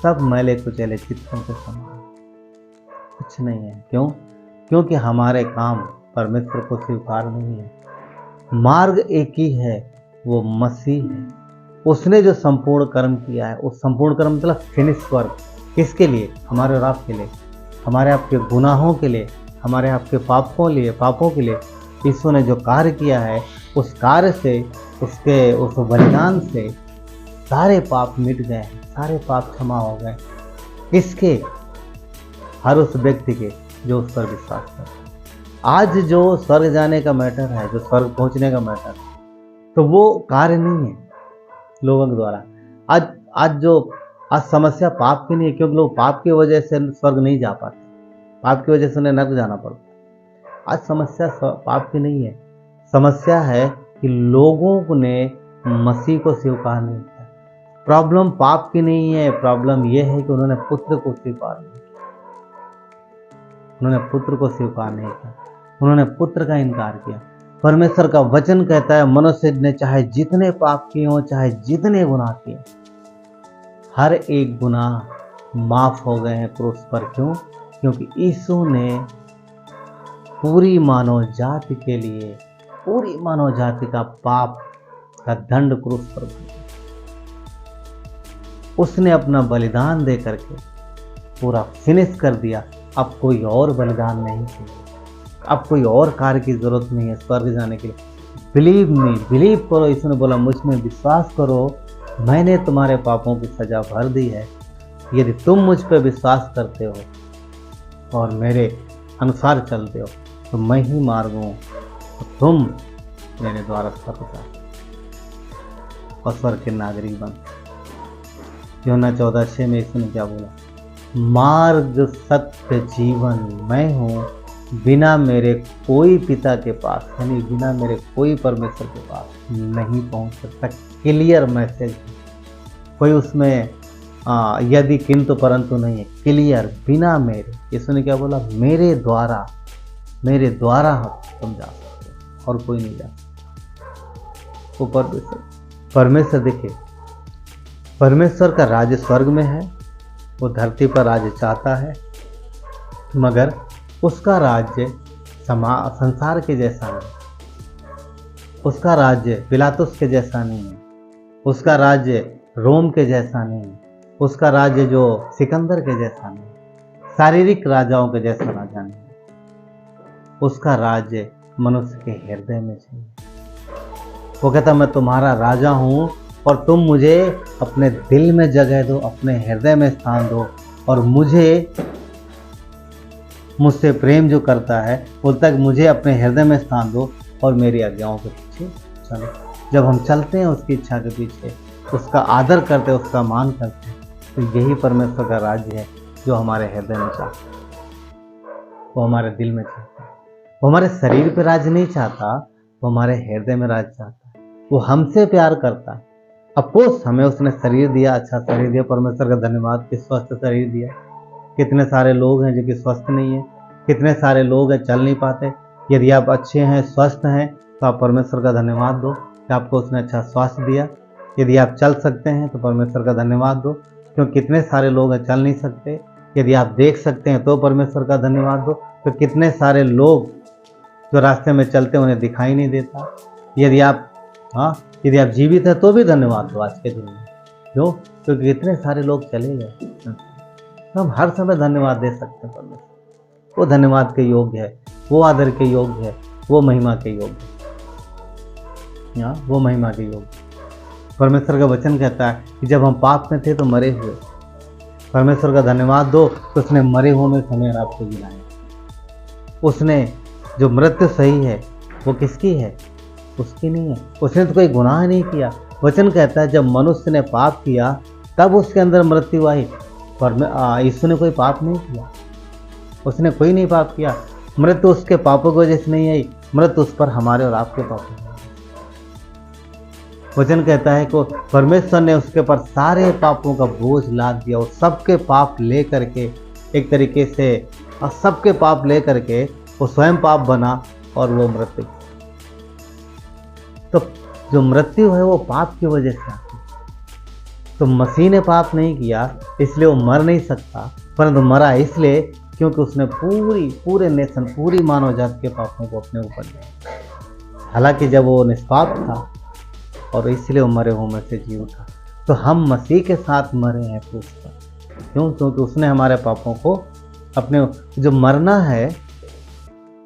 सब मैले कुचैले चित्तों के समान, कुछ नहीं है। क्यों? क्योंकि हमारे काम परमेश्वर को स्वीकार नहीं है। मार्ग एक ही है, वो मसीह है। उसने जो संपूर्ण कर्म किया है, उस संपूर्ण कर्म मतलब फिनिश वर्क, किसके लिए? हमारे और आपके लिए, हमारे आपके गुनाहों के लिए, हमारे आपके पापों के लिए यीशु ने जो कार्य किया है, उस कार्य से, उसके उस बलिदान से सारे पाप मिट गए, सारे पाप क्षमा हो गए। किसके? हर उस व्यक्ति के जो उस पर विश्वास करता है। आज जो स्वर्ग जाने का मैटर है, जो स्वर्ग पहुंचने का मैटर है, तो वो कार्य नहीं है लोगों के द्वारा। आज समस्या पाप की नहीं है, क्योंकि लोग पाप की वजह से स्वर्ग नहीं जा पाते, पाप की वजह से उन्हें नर्क जाना पड़ता है। आज समस्या पाप की नहीं है, समस्या है कि लोगों ने मसीह को स्वीकार नहीं किया। प्रॉब्लम पाप की नहीं है, प्रॉब्लम यह है कि उन्होंने पुत्र को स्वीकार नहीं किया, उन्होंने पुत्र को स्वीकार नहीं किया, उन्होंने पुत्र का इनकार किया। परमेश्वर का वचन कहता है मनुष्य ने चाहे जितने पाप किए हों, चाहे जितने गुनाह किए, हर एक गुनाह माफ हो गए हैं क्रूस पर। क्यों? क्योंकि यीशु ने पूरी मानव जाति के लिए, पूरी मानव जाति का पाप का दंड क्रूस पर भरा। उसने अपना बलिदान दे करके पूरा फिनिश कर दिया। अब कोई और बलिदान नहीं चाहिए, अब कोई और कार्य की जरूरत नहीं है स्वर्ग जाने के लिए। बिलीव मी, बिलीव करो। यीशु ने बोला मुझ में विश्वास करो, मैंने तुम्हारे पापों की सजा भर दी है। यदि तुम मुझ पर विश्वास करते हो और मेरे अनुसार चलते हो, तो मैं ही मार्ग हूँ, तो तुम मेरे द्वारा स्वर्ग जाते और स्वर्ग के नागरिक बनते। यूहन्ना 14:6 में यीशु ने क्या बोला? मार्ग, सत्य, जीवन मैं हूँ, बिना मेरे कोई पिता के पास, यानी बिना मेरे कोई परमेश्वर के पास नहीं पहुँच सकता। क्लियर मैसेज, कोई उसमें यदि किंतु परंतु नहीं है, क्लियर, बिना मेरे। यीशु ने क्या बोला? मेरे द्वारा तुम जा सकते हो और कोई नहीं जा सकता। वो परमेश्वर देखिए, परमेश्वर का राज्य स्वर्ग में है, वो धरती पर राज्य चाहता है, मगर उसका राज्य संसार के जैसा नहीं, उसका राज्य पिलातुस के जैसा नहीं है, उसका राज्य रोम के जैसा नहीं है, उसका राज्य जो सिकंदर के जैसा नहीं, शारीरिक राजाओं के जैसा राजा नहीं, उसका राज्य मनुष्य के हृदय में चाहिए। वो कहता मैं तुम्हारा राजा हूँ और तुम मुझे अपने दिल में जगह दो, अपने हृदय में स्थान दो, और मुझसे प्रेम जो करता है वो तक मुझे अपने हृदय में स्थान दो और मेरी आज्ञाओं के पीछे चलो। जब हम चलते हैं उसकी इच्छा के पीछे, उसका आदर करते हैं, उसका मान करते हैं, तो यही परमेश्वर का राज्य है जो हमारे हृदय में चाहता है, वो हमारे दिल में चाहता है। वो हमारे शरीर पे राज नहीं चाहता, वो हमारे हृदय में राज चाहता है। वो हमसे प्यार करता है। अफकोर्स हमें उसने शरीर दिया, अच्छा शरीर दिया, परमेश्वर का धन्यवाद कि स्वस्थ शरीर दिया। कितने सारे लोग हैं जो कि स्वस्थ नहीं है, कितने सारे लोग हैं चल नहीं पाते। यदि आप अच्छे हैं, स्वस्थ हैं, तो आप परमेश्वर का धन्यवाद दो कि आपको उसने अच्छा स्वास्थ्य दिया। यदि आप चल सकते हैं तो परमेश्वर का धन्यवाद दो, क्योंकि कितने सारे लोग हैं चल नहीं सकते। यदि आप देख सकते हैं तो परमेश्वर का धन्यवाद दो, तो कितने सारे लोग जो रास्ते में चलते उन्हें दिखाई नहीं देता। यदि आप जीवित हैं तो भी धन्यवाद दो आज के दिन में। क्यों? क्योंकि कितने सारे लोग चले गए, तो हम हर समय धन्यवाद दे सकते हैं परमेश्वर। वो धन्यवाद के योग्य है, वो आदर के योग्य है, वो महिमा के योग्य है, वो महिमा के योग्य। परमेश्वर का वचन कहता है कि जब हम पाप में थे तो मरे हुए। परमेश्वर का धन्यवाद दो तो उसने मरे हुए में हमें और आपको जिलाया। उसने जो मृत्यु सही है वो किसकी है? उसकी नहीं है। उसने तो कोई गुनाह नहीं किया। वचन कहता है जब मनुष्य ने पाप किया तब उसके अंदर मृत्यु आई, पर यीशु ने कोई पाप नहीं किया। उसने कोई नहीं पाप किया। मृत्यु उसके पापों की वजह से नहीं आई, मृत्यु उस पर हमारे और आपके पापों की। वचन कहता है कि परमेश्वर ने उसके पर सारे पापों का बोझ लाद दिया और सबके पाप ले करके एक तरीके से सबके पाप ले करके वो स्वयं पाप बना और वो मृत्यु। तो जो मृत्यु है वो पाप की वजह से आती है। तो मसीह ने पाप नहीं किया इसलिए वो मर नहीं सकता, परंतु मरा इसलिए क्योंकि उसने पूरे नेशन, पूरी मानव जाति के पापों को अपने ऊपर लिया। हालांकि जब वो निष्पाप था और इसलिए वो मरे हुए में से जी उठा। तो हम मसीह के साथ मरे हैं क्रूस पर। क्यों? क्योंकि उसने हमारे पापों को अपने, जो मरना है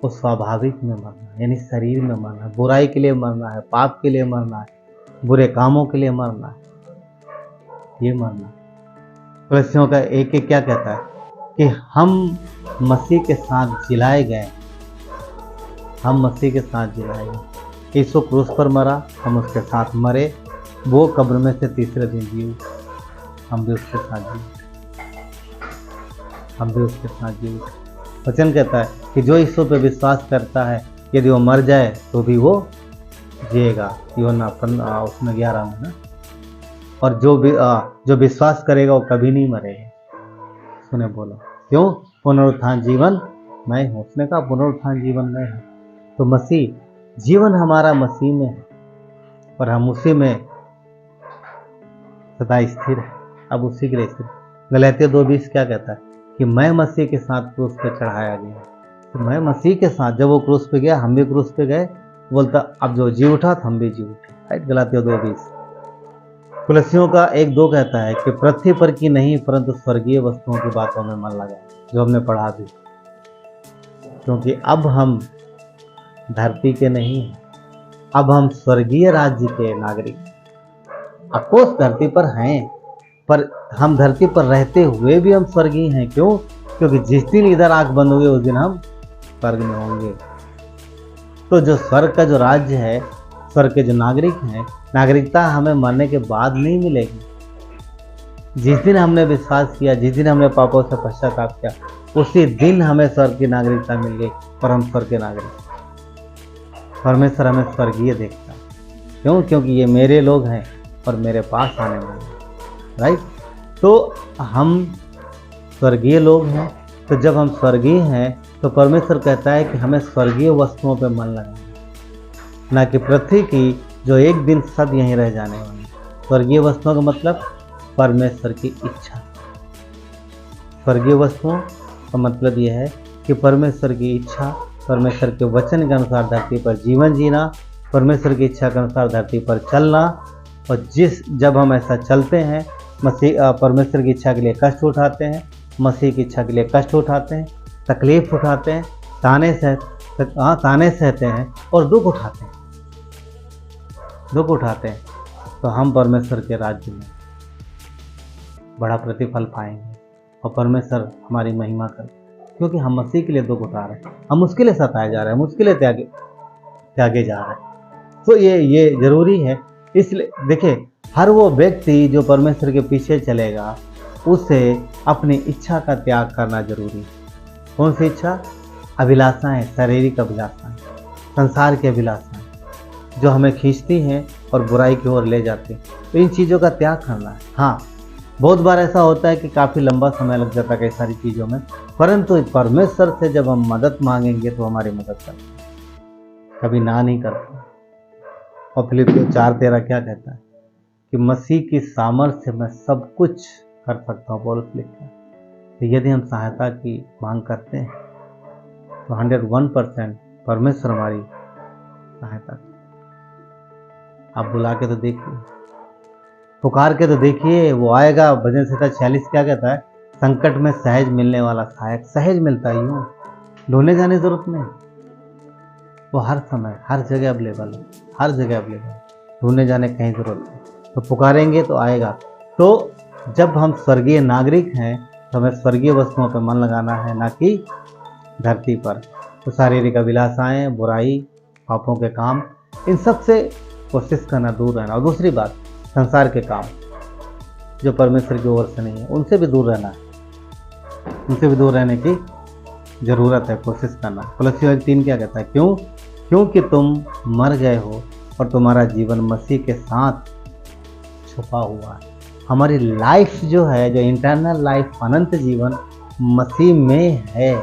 वो स्वाभाविक में मरना है, यानी शरीर में मरना है, बुराई के लिए मरना है, पाप के लिए मरना है, बुरे कामों के लिए मरना है, ये मरना। कुलस्सियों का 1:1 क्या कहता है कि हम मसीह के साथ जिलाए गए। हम मसीह के साथ जिलाए गए। यीशु क्रूस पर मरा, हम उसके साथ मरे, वो कब्र में से तीसरे दिन जी उठे, हम भी उसके साथ जी उठे, हम भी उसके साथ जी उठे। वचन कहता है कि जो यीशु पे विश्वास करता है यदि वो मर जाए तो भी वो जिएगा, यूहन्ना उसमें 11 में ना। और जो विश्वास करेगा वो कभी नहीं मरेगा। उसने बोला क्यों? पुनरुत्थान जीवन मैं हूँ। उसने कहा पुनरुत्थान जीवन मैं हूँ। तो मसीह, जीवन हमारा मसीह में है और हम उसी में सदा स्थिर है। अब उसी के लिए स्थिर। गलातिया 2:20 क्या कहता है कि मैं मसीह के साथ क्रूस पे चढ़ाया गया। तो मैं मसीह के साथ, जब वो क्रूस पे गया हम भी क्रूस पे गए। बोलता अब जो जी उठा तो हम भी जी उठे। राइट, गलातिया 2:20। कुलस्सियों का 1:2 कहता है कि पृथ्वी पर की नहीं परंतु स्वर्गीय वस्तुओं की बातों में मन लगा, जो हमने पढ़ा भी। क्योंकि अब हम धरती के नहीं हैं, अब हम स्वर्गीय राज्य के नागरिक। अफकोर्स धरती पर हैं, पर हम धरती पर रहते हुए भी हम स्वर्गीय हैं। क्यों? क्योंकि जिस दिन इधर आंख बंद होगी उस दिन हम स्वर्ग में होंगे। तो जो स्वर्ग का जो राज्य है, स्वर्ग के जो नागरिक हैं, नागरिकता हमें मरने के बाद नहीं मिलेगी। जिस दिन हमने विश्वास किया, जिस दिन हमने पापों से पश्चाताप किया, उसी दिन हमें स्वर्ग की नागरिकता मिल गई और हम स्वर्ग के नागरिक। परमेश्वर हमें स्वर्गीय देखता है। क्यों? क्योंकि ये मेरे लोग हैं और मेरे पास आने वाले हैं। राइट, तो हम स्वर्गीय लोग हैं। तो जब हम स्वर्गीय हैं तो परमेश्वर कहता है कि हमें स्वर्गीय वस्तुओं पे मन लगाना, ना कि पृथ्वी की जो एक दिन सब यहीं रह जाने वाली। स्वर्गीय वस्तुओं का मतलब परमेश्वर की इच्छा। स्वर्गीय वस्तुओं का मतलब यह है कि परमेश्वर की इच्छा, परमेश्वर के वचन के अनुसार धरती पर जीवन जीना, परमेश्वर की इच्छा के अनुसार धरती पर चलना। और जब हम ऐसा चलते हैं, परमेश्वर की इच्छा के लिए कष्ट उठाते हैं, मसीह की इच्छा के लिए कष्ट उठाते हैं, तकलीफ उठाते हैं, ताने सहते हैं और दुख उठाते हैं, तो हम परमेश्वर के राज्य में बड़ा प्रतिफल पाएंगे और परमेश्वर हमारी महिमा कर, क्योंकि हम मसीह के लिए दुख उठा रहे हैं, हम उसके लिए सताए जा रहे हैं, हम उसके लिए त्यागे जा रहे हैं। तो ये जरूरी है। इसलिए देखिए, हर वो व्यक्ति जो परमेश्वर के पीछे चलेगा उसे अपनी इच्छा का त्याग करना जरूरी है। कौन सी इच्छा? अभिलाषाएं, शारीरिक अभिलाषाएं, संसार की अभिलाषाएं जो हमें खींचती हैं और बुराई की ओर ले जाती हैं। तो इन चीज़ों का त्याग करना है। हाँ, बहुत बार ऐसा होता है कि काफ़ी लंबा समय लग जाता है कई सारी चीज़ों में, परंतु परमेश्वर से जब हम मदद मांगेंगे तो हमारी मदद करता है, कभी ना नहीं करता। और फिलिपियों 4:13 क्या कहता है कि मसीह की सामर्थ्य से मैं सब कुछ कर सकता हूँ, पौलुस लिखता है। तो यदि हम सहायता की मांग करते हैं तो 101% परमेश्वर हमारी सहायता करता है। आप बुला के तो देखिए, पुकार के तो देखिए, वो आएगा। भजन संहिता 46 क्या कहता है? संकट में सहज मिलने वाला सहायक सहज मिलता है, यूं ढूंढने जाने की जरूरत नहीं। वो हर समय हर जगह अवेलेबल है, हर जगह अवेलेबल है, ढूंढने जाने की कहीं जरूरत नहीं। तो पुकारेंगे तो आएगा। तो जब हम स्वर्गीय नागरिक हैं तो हमें स्वर्गीय वस्तुओं पर मन लगाना है, ना कि धरती पर। तो शारीरिक अभिलाषाएं, बुराई, पापों के काम, इन सब से कोशिश करना, दूर रहना। और दूसरी बात, संसार के काम जो परमेश्वर की ओर से नहीं है, उनसे भी दूर रहना है, उनसे भी दूर रहने की जरूरत है, कोशिश करना। कुलस्सियों 1:3 क्या कहता है? क्योंकि तुम मर गए हो और तुम्हारा जीवन मसीह के साथ छुपा हुआ है। हमारी लाइफ जो है, जो इंटरनल लाइफ, अनंत जीवन मसीह में है,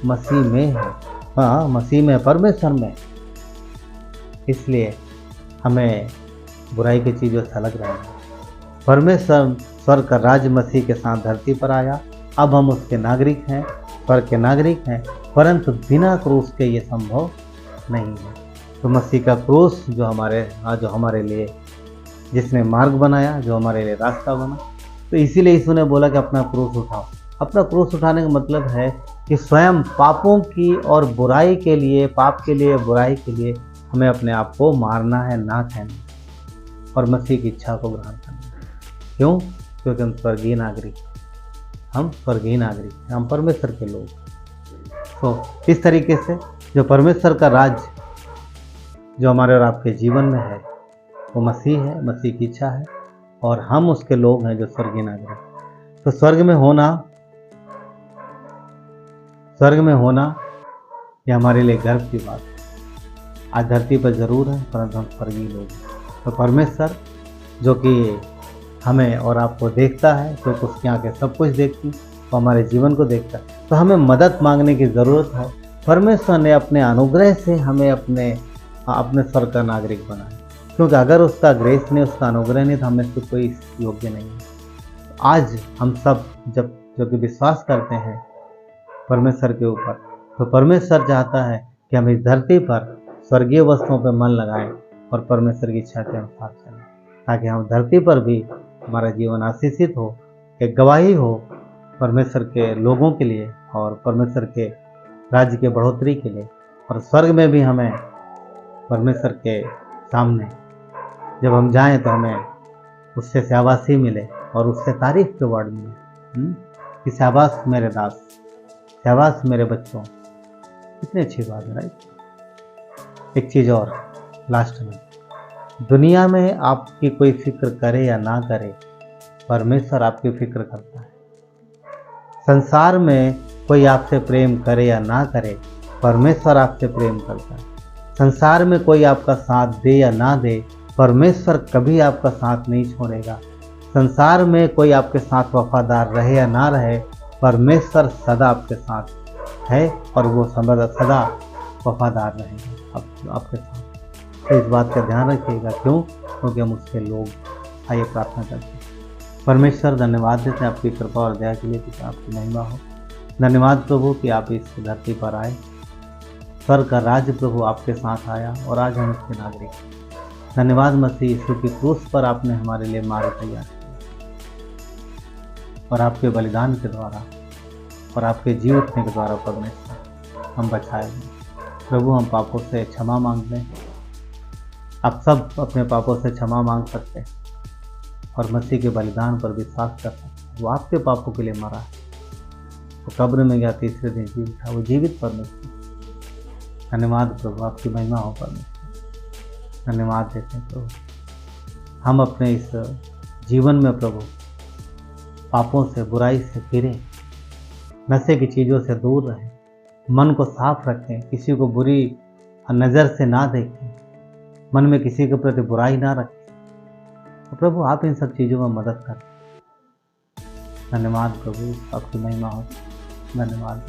मसीह में है। हाँ, मसीह में, परमेश्वर में। इसलिए हमें बुराई की चीज़ों से अलग रहना है। परमेश्वर स्वर्ग का राज मसीह के साथ धरती पर आया। अब हम उसके नागरिक हैं, स्वर्ग के नागरिक हैं, परंतु बिना क्रूस के ये संभव नहीं है। तो मसीह का क्रूस जो हमारे लिए, जिसने मार्ग बनाया, जो हमारे लिए रास्ता बना, तो इसीलिए यीशु ने बोला कि अपना क्रूस उठाओ। अपना क्रूस उठाने का मतलब है कि स्वयं पापों की और बुराई के लिए, पाप के लिए, बुराई के लिए हमें अपने आप को मारना है, ना कहना, और मसीह की इच्छा को ग्रहण करना। क्यों? क्योंकि हम स्वर्गीय नागरिक, हम स्वर्गीय नागरिक हैं, हम परमेश्वर के लोग। तो इस तरीके से जो परमेश्वर का राज जो हमारे और आपके जीवन में है, वो मसीह है, मसीह की इच्छा है, और हम उसके लोग हैं जो स्वर्गीय नागरिक। तो स्वर्ग में होना ये हमारे लिए गर्व की बात है। आज धरती पर जरूर है, परंतु हम स्वर्गीय लोग हैं। तो परमेश्वर जो कि हमें और आपको देखता है, क्योंकि उसकी आंखें सब कुछ देखती, वो हमारे जीवन को देखता है। तो हमें मदद मांगने की ज़रूरत है। परमेश्वर ने अपने अनुग्रह से हमें अपने स्वर्ग का नागरिक बनाया, क्योंकि अगर उसका ग्रेस नहीं, उसका अनुग्रह नहीं, तो हमें से कोई योग्य नहीं है। आज हम सब जो कि विश्वास करते हैं परमेश्वर के ऊपर, तो परमेश्वर चाहता है कि हम इस धरती पर स्वर्गीय वस्तुओं पर मन लगाएं और परमेश्वर की इच्छा के अनुसार चलें, ताकि हम धरती पर भी हमारा जीवन आशीषित हो, एक गवाही हो परमेश्वर के लोगों के लिए और परमेश्वर के राज्य के बढ़ोतरी के लिए। और स्वर्ग में भी हमें परमेश्वर के सामने जब हम जाएं तो हमें उससे शाबाशी मिले और उससे तारीफ के वर्ड मिले कि शाबाश मेरे दास, शाबाश मेरे बच्चों। कितनी अच्छी बात है, राइट। एक चीज़ और लास्ट में, दुनिया में आपकी कोई फिक्र करे या ना करे, परमेश्वर आपकी फिक्र करता है। संसार में कोई आपसे प्रेम करे या ना करे, परमेश्वर आपसे प्रेम करता है। संसार में कोई आपका साथ दे या ना दे, परमेश्वर कभी आपका साथ नहीं छोड़ेगा। संसार में कोई आपके साथ वफादार रहे या ना रहे, परमेश्वर सदा आपके साथ है और वो सदा वफादार रहेगा आपके साथ। तो इस बात का ध्यान रखिएगा। क्यों? क्योंकि हम उसके लोग। आइए प्रार्थना करते हैं। परमेश्वर, धन्यवाद देते हैं आपकी कृपा और दया के लिए कि आपकी महिमा हो। धन्यवाद प्रभु कि आप इस धरती पर आए, स्वर्ग का राज्य प्रभु आपके साथ आया और आज हम उसके नागरिक हैं। धन्यवाद मसीह यीशु की क्रूस पर आपने हमारे लिए मार्ग तैयार किया और आपके बलिदान के द्वारा और आपके जी उठने के द्वारा परमेश्वर हम बचाए गए। प्रभु, हम पापों से क्षमा मांगते हैं। आप सब अपने पापों से क्षमा मांग सकते हैं और मसीह के बलिदान पर विश्वास कर सकते हैं। वो आपके पापों के लिए मरा है, वो कब्र में गया, तीसरे दिन जी उठा, वो जीवित परमेश्वर। धन्यवाद प्रभु, आपकी महिमा हो परमेश्वर। धन्यवाद देते हैं प्रभु। हम अपने इस जीवन में प्रभु पापों से, बुराई से फिरें, नशे की चीज़ों से दूर रहें, मन को साफ रखें, किसी को बुरी नज़र से ना देखें, मन में किसी के प्रति बुराई ना रखें। तो प्रभु आप इन सब चीज़ों में मदद करें। धन्यवाद प्रभु, आपकी महिमा हो। धन्यवाद,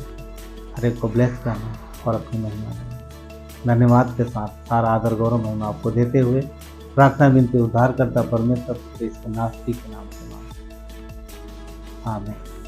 हर एक को ब्लेस करना और अपनी महिमा देना। धन्यवाद के साथ सारा आदर गौरव महिमा आपको देते हुए प्रार्थना विनती उद्धार करता परमेश्वर यीशु नासरी के नाम से मांगते हैं। आमीन।